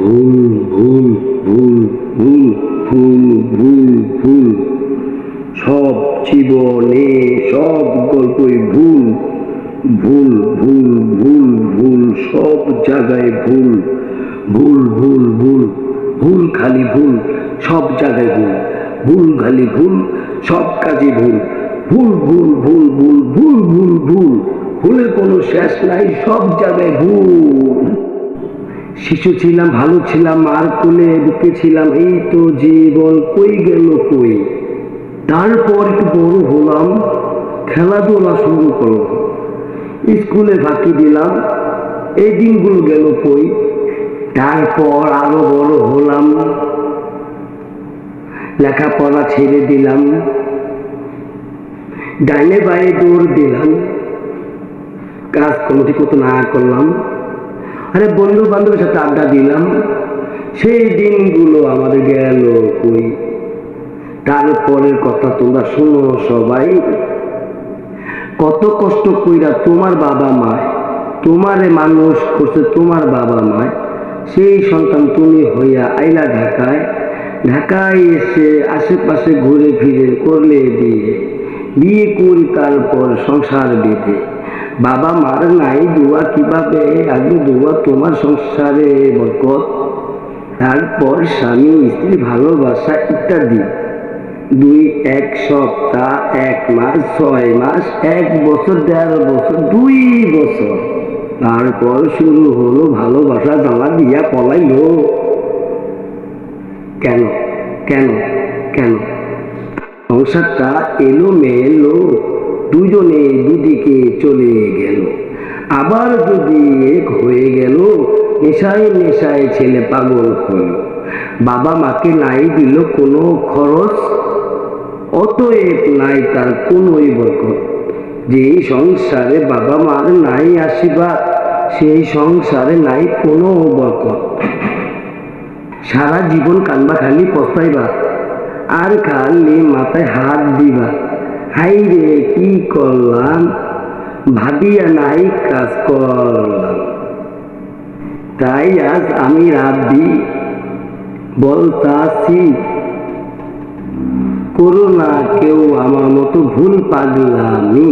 ভুল ভুল ভুল ভুল ভুল ভুল ভুল সব জীবনে সব গল্পই ভুল ভুল ভুল ভুল ভুল সব জায়গায় ভুল ভুল ভুল ভুল ভুল খালি ভুল সব জায়গায় ভুল ভুল খালি ভুল সব কাজে ভুল ভুল ভুল ভুল ভুল ভুল ভুল ভুল ভুলের কোনো শেষ নাই সব জায়গায় ভুল। শিশু ছিলাম ভালো ছিলাম মার কোলে বুকে ছিলাম এই তো জীবন কই গেল কই। তারপর একটু বড় হলাম খেলাধুলা শুরু করলাম স্কুলে ফাঁকি দিলাম এই দিনগুলো গেল কই। তারপর আরো বড় হলাম লেখাপড়া ছেড়ে দিলাম ডাইনে বাইরে দৌড় দিলাম কাজ কোনো ঠিক মতো না করলাম আরে বন্ধু বান্ধবের সাথে আড্ডা দিলাম সেই দিনগুলো আমাদের গেল কই। তারপরের কথা তোমরা শোনো সবাই কত কষ্ট কইরা তোমার বাবা মায় তোমারে মানুষ করছে তোমার বাবা মায় সেই সন্তান তুমি হইয়া আইলা ঢাকায় ঢাকায় এসে আশেপাশে ঘুরে ফিরে করলে বিয়ে করি তারপর সংসার বেঁধে বাবা মার নাই দোয়া কিভাবে আগে দোয়া তোমার সংসারে বরকত তারপর স্বামী স্ত্রী ভালোবাসা ইত্যাদি 2 1 সপ্তাহ 1 মাস 6 মাস 1 বছর 1.5 বছর 2 বছর তারপর শুরু হলো ভালোবাসা জানা দিয়া পলাইলো কেন কেন কেন সংসারটা এলো মেলো দুজনে দুদিকে চলে গেল আবার যদি এক হয়ে গেল নেশায় নেশায় ছেলে পাগল হলো বাবা মাকে নাই দিল কোনো খরচ অতএব নাই তার কোনোই বরকত যেই সংসারে বাবা মার নাই আশীর্বাদ সেই সংসারে নাই কোনো বরকত সারা জীবন কানবা খালি পস্তাইবা আর খালি মাথায় হাত দিবা হাই রে কি করলাম ভাবিয়া নাই কাজ করলাম। তাই আজ আমি রাব্বি বলতাছি করো না কেউ আমার মতো ভুল পাগলামি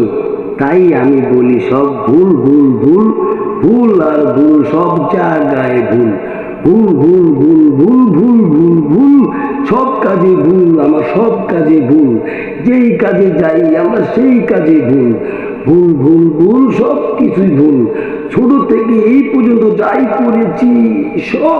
তাই আমি বলি সব ভুল ভুল ভুল ভুল আর ভুল সব জায়গায় ভুল ভুল ভুল ভুল ভুল ভুল ভুল ভুল সব কাজে ভুল আমার সব কাজে ভুল যেই কাজে যাই আমরা সেই কাজে ভুল ভুল ভুল ভুল সব কিছুই ভুল ছোট থেকে এই পর্যন্ত যাই করেছি সব